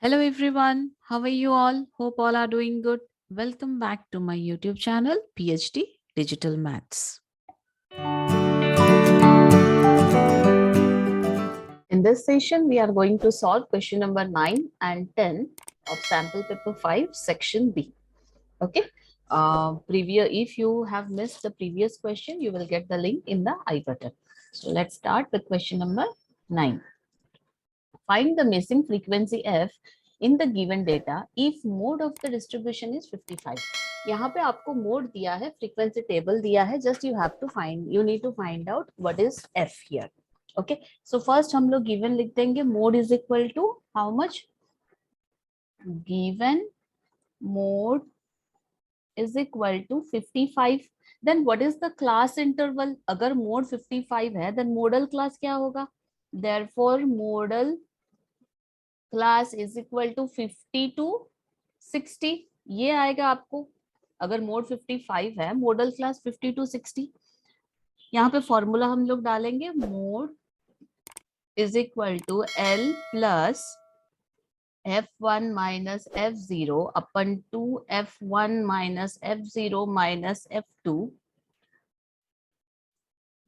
Hello everyone, how are you all? Hope all are doing good. Welcome back to my YouTube channel PhD Digital Maths. In this session, we are going to solve question number 9 and 10 of sample paper 5 section B. Okay. If you have missed the previous question, you will get the link in the I button. So let's start with question number 9. Find the missing frequency f in the given data if mode of the distribution is 55. यहाँ पे आपको mode दिया है, frequency table दिया है, just you need to find out what is f here. Okay, so first हम लोग given लिख देंगे. Mode is equal to how much? Given mode is equal to 55. Then what is the class interval? अगर mode 55 है then modal class क्या होगा? Therefore modal class is equal to 50 to 60. ये आएगा आपको. अगर मोड 55 है, मॉडल क्लास 50 टू 60. यहाँ पे फॉर्मूला हम लोग डालेंगे. Mode is equal to L plus f1 minus f0 upon 2 f1 minus f0 minus f2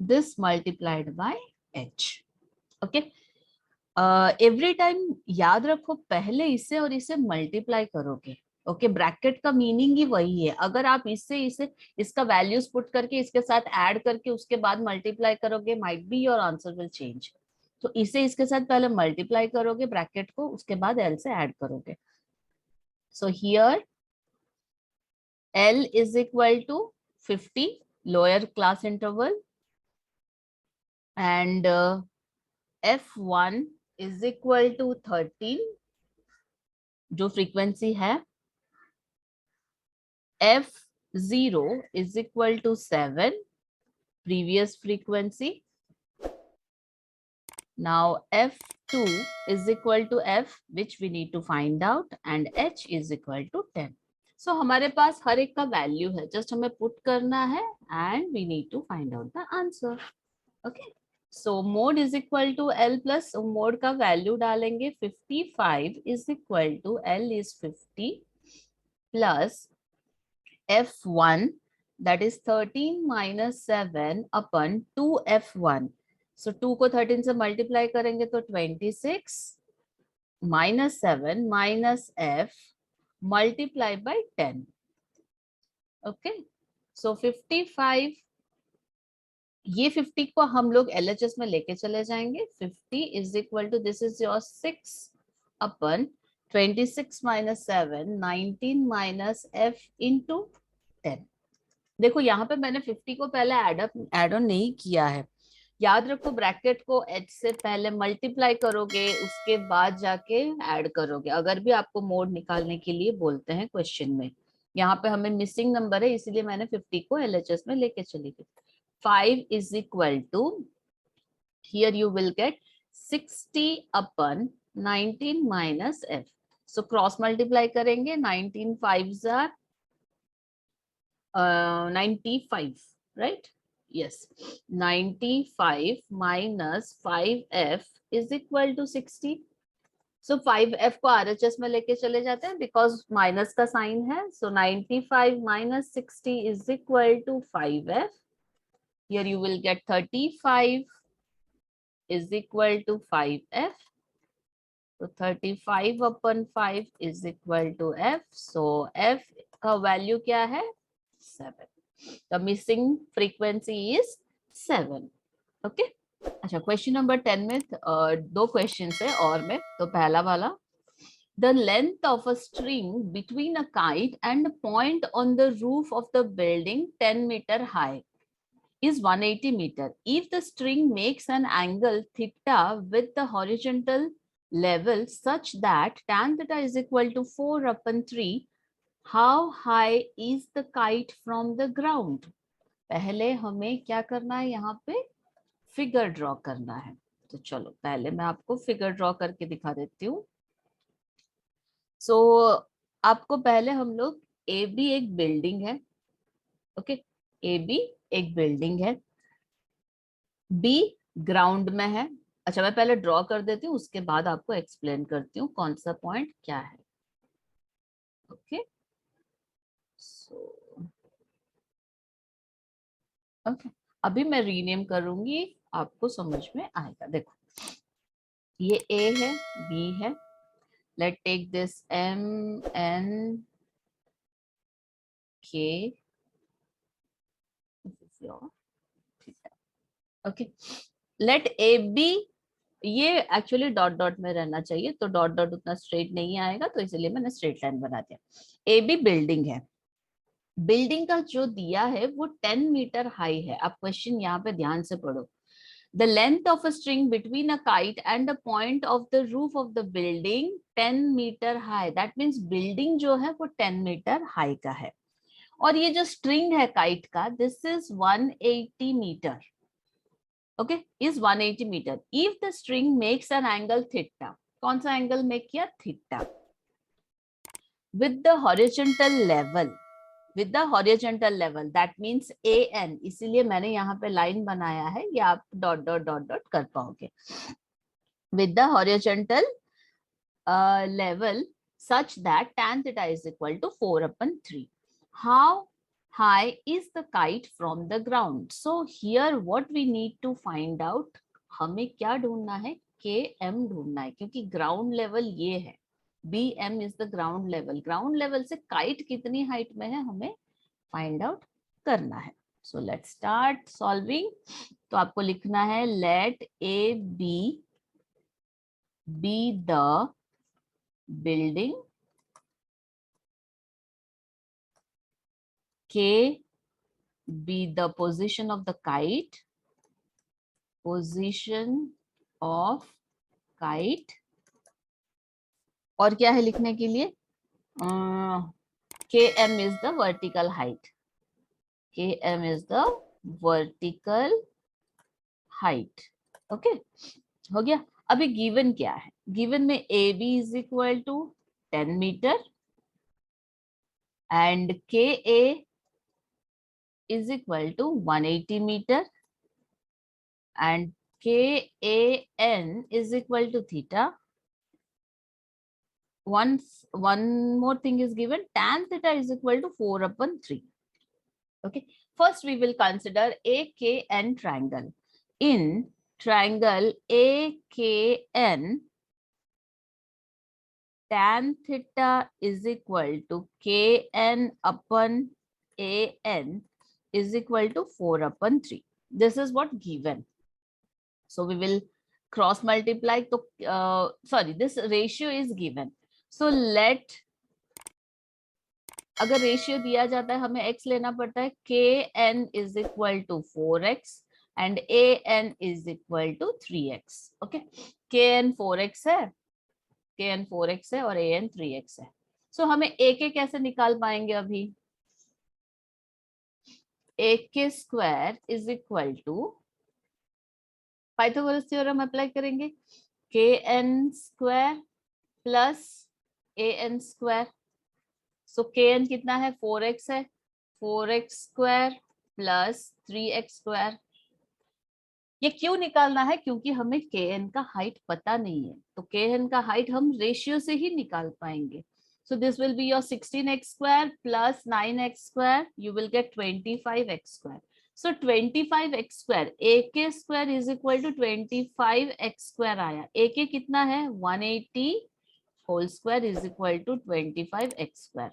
this multiplied by h. Okay, every time याद रखो, पहले इसे और इसे मल्टीप्लाई करोगे. ओके, ब्रैकेट का मीनिंग ही वही है. अगर आप इसे इसका वैल्यूज पुट करके इसके साथ ऐड करके उसके बाद मल्टीप्लाई करोगे, might be your answer will change. तो इसे इसके साथ पहले मल्टीप्लाई करोगे ब्रैकेट को, उसके बाद एल से ऐड करोगे. So here L is equal to 50 lower class interval and f1 is equal to 13 जो फ्रीक्वेंसी है. f0 is equal to 7 previous frequency. Now f2 is equal to f which we need to find out and h is equal to 10. So हमारे पास हर एक का value है, just हमें put करना है and we need to find out the answer. Okay, so mode is equal to L plus mode का value डालेंगे. 55 is equal to L is 50 plus f1 that is 13 minus 7 upon 2f1. So 2 को 13 से multiply करेंगे तो 26 minus 7 minus f multiply by 10. Okay, so 55. ये 50 को हम लोग LHS में लेके चले जाएंगे. 50 is equal to this is your 6 upon 26 minus 7 19 minus f into 10. देखो यहाँ पे मैंने 50 को पहले एड ऑन नहीं किया है. याद रखो, ब्रैकेट को h से पहले मल्टीप्लाई करोगे, उसके बाद जाके ऐड करोगे. अगर भी आपको मोड निकालने के लिए बोलते हैं क्वेश्चन में, यहाँ पे हमें मिसिंग नंबर है इसीलिए मैंने 50 को LHS में लेके चली गई. 5 is equal to, here you will get 60 upon 19 minus f. So cross multiply करेंगे. 19 5s are 95, right? Yes, 95 minus 5f is equal to 60. So 5f को RHS में लेके चले जाते हैं because माइनस का साइन है. So 95 minus 60 is equal to 5f. Here you will get 35 is equal to 5f. So 35 upon 5 is equal to f. So f का value क्या है? 7. The missing frequency is 7. Okay. अच्छा, question number 10 में दो question है और में. तो पहला वाला, the length of a string between a kite and a point on the roof of the building 10 meter high is 180 meter. If the string makes an angle theta with the horizontal level such that tan theta is equal to 4 upon 3, how high is the kite from the ground? पहले हमें क्या करना है, यहाँ पे figure draw करना है. तो चलो पहले मैं आपको फिगर ड्रॉ करके दिखा देती हूँ. सो आपको पहले हम लोग ए बी एक बिल्डिंग है. ओके, ए बी एक बिल्डिंग है, बी ग्राउंड में है. अच्छा मैं पहले ड्रॉ कर देती हूँ, उसके बाद आपको एक्सप्लेन करती हूँ कौन सा पॉइंट क्या है। ओके सो ओके, अभी मैं रीनेम करूंगी, आपको समझ में आएगा। देखो ये ए है, बी है, let take this M N K, okay let A B, ये एक्चुअली डॉट डॉट में रहना चाहिए, तो डॉट डॉट उतना स्ट्रेट नहीं आएगा, तो इसलिए मैंने स्ट्रेट लाइन बना दिया। ए बी बिल्डिंग है, बिल्डिंग का जो दिया है वो 10 मीटर हाई है। आप क्वेश्चन यहाँ पे ध्यान से पढ़ो। The length of a string between a kite and the point of the roof of the building 10 metre high, that means building जो है वो 10 मीटर हाई का है। और ये जो स्ट्रिंग है काइट का, this is 180 metre, okay is 180 metre. If the string makes an angle theta, कौन सा एंगल मेक किया, theta, with the horizontal level, with the horizontal level, that means an, इसीलिए मैंने यहाँ पे लाइन बनाया है, ये आप डॉट डॉट डॉट डॉट कर पाओगे। with the horizontal level such that tan theta is equal to 4/3. How high is the kite from the ground? So here what we need to find out, हमें क्या ढूंढना है, km ढूंढना है, क्योंकि ground level ये है, bm is the ground level. Ground level से काइट कितनी हाइट में है हमें फाइंड आउट करना है। So let's start solving. तो आपको लिखना है let A B the building, K be the position of the kite, position of kite, और क्या है लिखने के लिए, K M is the vertical height, K M is the vertical height. Okay हो गया। अभी गिवन क्या है, गिवन में A B is equal to 10 metre and K A is equal to 180 metre and K A N is equal to theta. One more thing is given, tan theta is equal to 4/3. Okay, first we will consider AKN triangle. In triangle AKN, tan theta is equal to kn upon an is equal to 4/3. This is what given. So we will cross multiply. So sorry, this ratio is given. So let, अगर ratio दिया जाता है हमें x लेना पड़ता है, kn is equal to 4x and an is equal to 3x. Okay, kn 4x है, kn 4x है और an 3x है। सो हमें a के कैसे निकाल पाएंगे, अभी a के square is equal to, Pythagoras theorem apply करेंगे, kn square plus an square. So kn कितना है, 4x है, 4x square plus 3x square. ये क्यों निकालना है, क्योंकि हमें kn का हाइट पता नहीं है, तो kn का हाइट हम रेशियो से ही निकाल पाएंगे। So this will be your 16x square plus 9x square. You will get 25x square. So 25x square, AK square is equal to 25x square आया। AK कितना है, 180 whole square is equal to 25x square.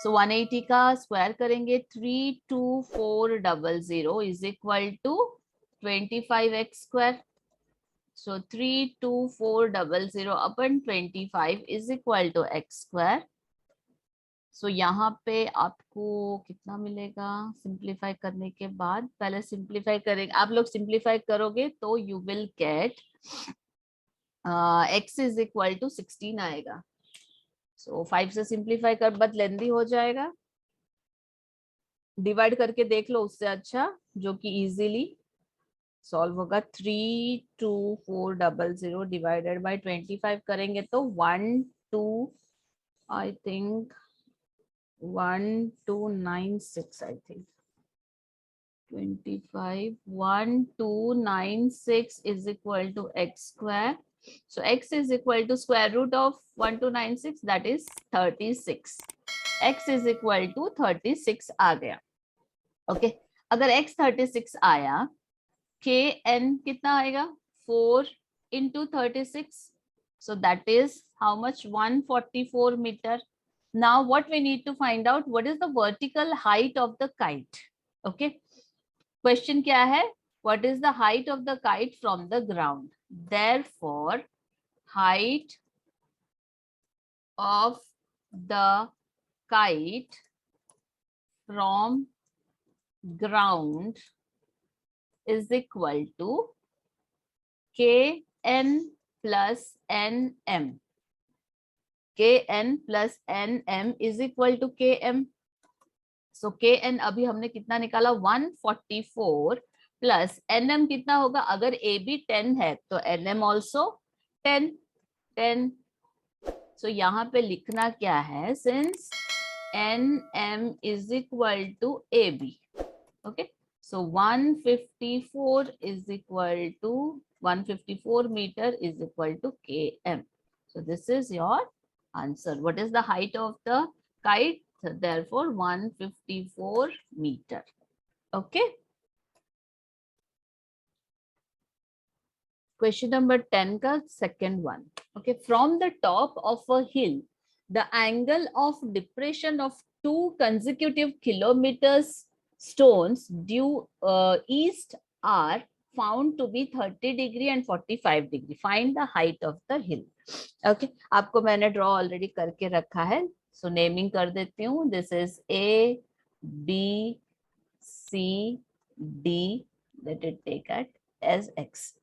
So 180 का square करेंगे, 32400 is equal to 25x square. So 32400 upon 25 is equal to x square. So यहाँ पे आपको कितना मिलेगा, सिंप्लीफाई करने के बाद, पहले सिंप्लीफाई करेंगे, आप लोग सिंप्लीफाई करोगे तो you will get x is equal to 16 आएगा। सो 5 से सिंप्लीफाई कर, बहुत लेंदी हो जाएगा, डिवाइड करके देख लो, उससे अच्छा जो कि इजीली सॉल्व होगा। 32400 डिवाइडेड बाय 25 करेंगे तो 12, I think 1296, I think 25, 1296 is equal to x square. So x is equal to square root of 1296, that is 36. x is equal to 36 आ गया. ओके अगर x 36 आया, kn कितना आएगा? 4 into 36, so that is how much? 144 meter. Now what we need to find out, what is the vertical height of the kite? Okay, question क्या है? What is the height of the kite from the ground? Therefore height of the kite from ground is equal to kn plus nm. kn plus nm is equal to km. So kn अभी हमने कितना निकाला? 144 plus nm कितना होगा? अगर AB 10 है तो nm also 10. So यहाँ पे लिखना क्या है? Since nm is equal to AB. Okay, so 154 is equal to 154 meter is equal to km. So this is your answer. What is the height of the kite? So therefore 154 meter. Okay. Question number 10 ka second one. Okay, from the top of a hill, the angle of depression of 2 consecutive kilometers stones due east are found to be 30 degree and 45 degree. Find the height of the hill. Okay, आपको मैंने draw already करके रखा है. So naming कर देती हूँ. This is A, B, C, D. Let it take it as X.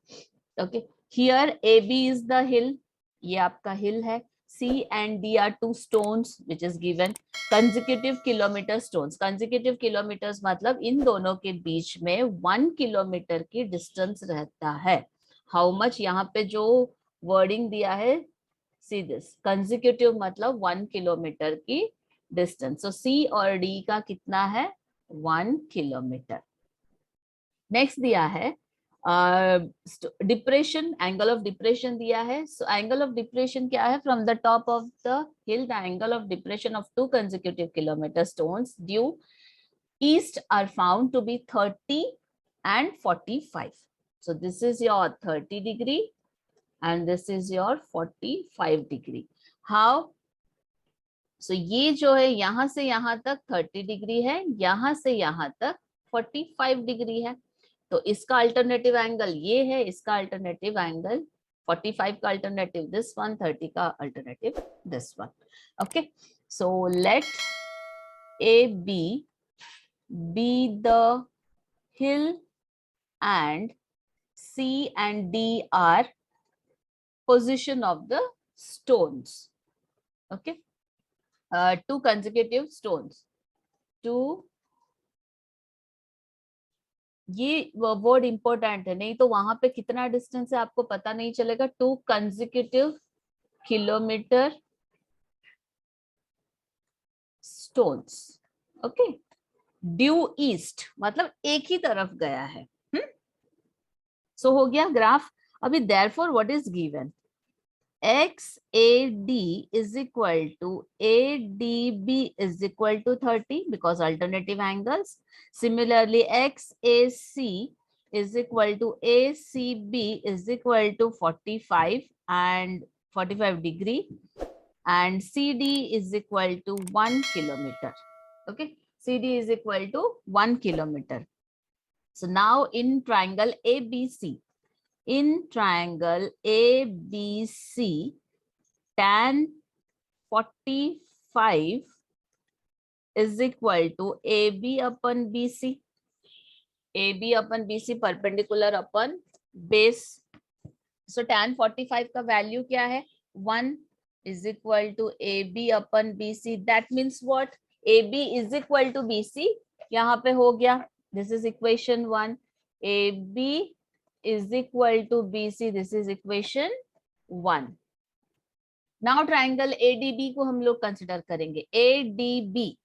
Okay, here AB is the hill. ये आपका hill है. C and D are 2 stones which is given. Consecutive kilometer stones. Consecutive kilometers मतलब इन दोनों के बीच में 1 kilometre की distance रहता है. How much? यहाँ पे जो wording दिया है, see this. Consecutive मतलब 1 किलोमीटर की डिस्टेंस. So C और D का कितना है? 1 किलोमीटर. नेक्स्ट दिया है डिप्रेशन, एंगल ऑफ डिप्रेशन दिया है. सो एंगल ऑफ डिप्रेशन क्या है? From the top of the hill the angle of depression of 2 consecutive kilometer stones due east are found to be 30 and 45. So this is your 30 degree and this is your 45 degree. How? So ये जो है यहाँ से यहाँ तक 30 degree है, यहाँ से यहाँ तक 45 डिग्री है. तो इसका अल्टरनेटिव एंगल ये है, इसका अल्टरनेटिव एंगल 45 का अल्टरनेटिव दिस वन, 30 का alternative this one. Okay, so let A B the hill and C and D are position of the stones. Okay, 2 consecutive stones. 2, ये वर्ड इंपॉर्टेंट है, नहीं तो वहां पे कितना डिस्टेंस है आपको पता नहीं चलेगा. 2 consecutive kilometer stones. Okay, due east मतलब एक ही तरफ गया है. सो हो गया ग्राफ. अभी therefore what is given? XAD is equal to ADB is equal to 30 because alternative angles. Similarly, XAC is equal to ACB is equal to 45 and 45 degree, and CD is equal to 1 kilometer. Okay, CD is equal to 1 kilometer. So now in triangle ABC, in triangle ABC, tan 45 is equal to AB upon BC. AB upon BC perpendicular upon base. So tan 45 का value क्या है? 1 is equal to AB upon BC. That means what? AB is equal to BC. यहाँ पे हो गया. This is equation 1. AB is equal to BC. This is equation 1. Now triangle ADB को हम लोग consider करेंगे. ADB,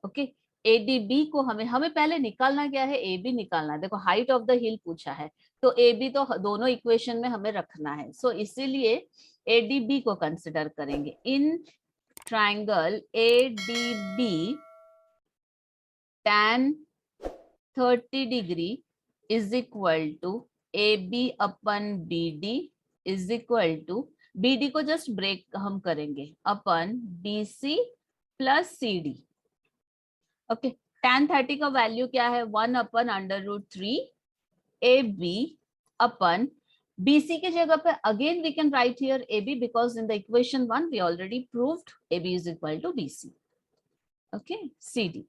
okay? ADB को हमें पहले निकालना क्या है, AB निकालना है। देखो हाइट ऑफ द हिल पूछा है, तो AB तो दोनों इक्वेशन में हमें रखना है। सो इसीलिए ADB को कंसिडर करेंगे। In triangle ADB tan 30 degree is equal to AB upon BD is equal to, BD को जस्ट ब्रेक हम करेंगे, upon BC plus CD। Okay, tan 30 का वैल्यू क्या है, 1/√3 AB अपन BC की जगह पे again we can write here AB because in the equation 1 we already proved AB is equal to BC। Okay, CD।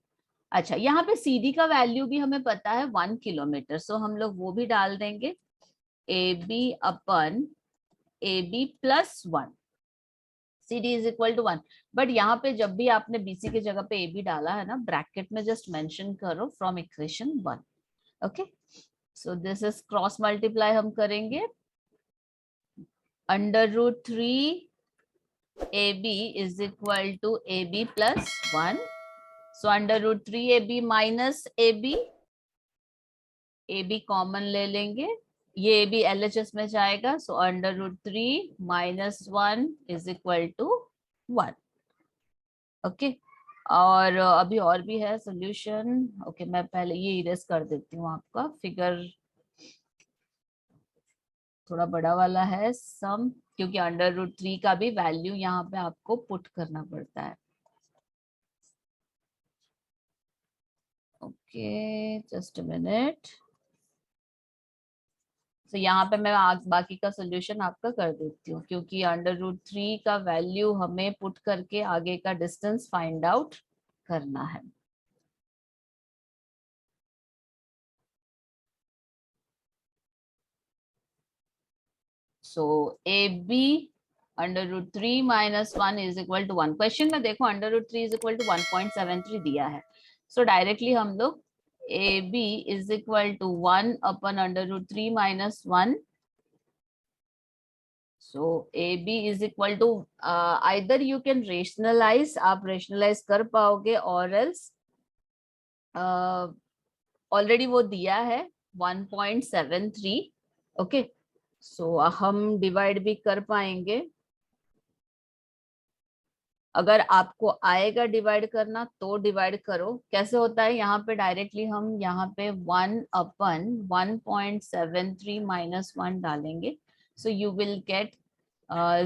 अच्छा, यहाँ पे CD का वैल्यू भी हमें पता है 1 किलोमीटर, सो हम लोग वो भी डाल देंगे, AB upon AB plus 1, CD is equal to 1। But यहाँ पे जब भी आपने BC की जगह पे AB डाला है ना, ब्रैकेट में जस्ट मेंशन करो from equation 1। Okay, so this is cross multiply हम करेंगे, √3 AB is equal to AB plus 1। So √3 AB minus AB, AB common ले लेंगे, ये AB LHS में जाएगा, so √3 minus 1 is equal to 1। Okay, और अभी और भी है सोल्यूशन। ओके, मैं पहले ये इरेज कर देती हूँ, आपका फिगर थोड़ा बड़ा वाला है सम, क्योंकि √3 का भी वैल्यू यहाँ पे आपको पुट करना पड़ता है। Okay, just a minute. तो यहाँ पे मैं बाकी का सोल्यूशन आपका कर देती हूँ, क्योंकि √3 का वैल्यू हमें पुट करके आगे का डिस्टेंस फाइंड आउट करना है। So AB √3 minus 1 is equal to 1। Question में देखो √3 इज इक्वल टू 1.73 दिया है, सो डायरेक्टली हम लोग AB is equal to 1/√3 minus 1। So AB is equal to, either you can rationalise, आप रेशनलाइज कर पाओगे, और एल्स ऑलरेडी वो दिया है 1.73। ओके, सो हम डिवाइड भी कर पाएंगे। अगर आपको आएगा डिवाइड करना तो डिवाइड करो। कैसे होता है, यहाँ पे डायरेक्टली हम यहाँ पे 1/1.73 माइनस 1 डालेंगे, so you will get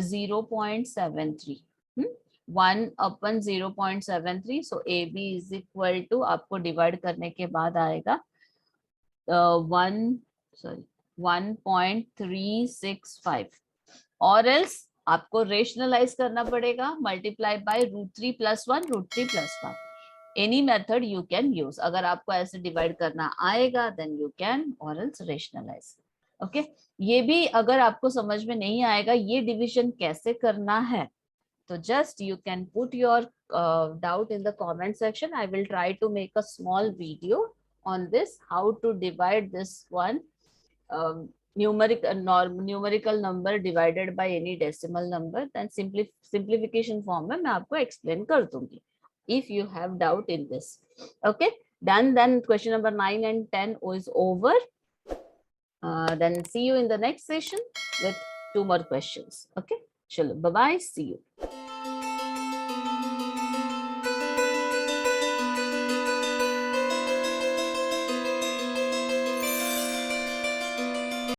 0.73। 1/0.73, so AB is equal to, आपको डिवाइड करने के बाद आएगा 1.365, और एल्स आपको रेशनलाइज करना पड़ेगा, multiply by √3 plus 1, √3 plus 1। Any method you can use. अगर आपको ऐसे डिवाइड करना आएगा देन यू कैन, और एल्स रेशनलाइज। ओके, ये भी अगर आपको समझ में नहीं आएगा ये डिविजन कैसे करना है, तो just you can put your doubt in the comment section. I will try to make a small video on this, how to divide this one numerical number divided by any decimal number, then simplification form में मैं आपको explain कर दूंगी if you have doubt in this. Okay, done. Then question number 9 and 10 is over. Then see you in the next session with 2 more questions. Okay, chalo, bye bye, see you.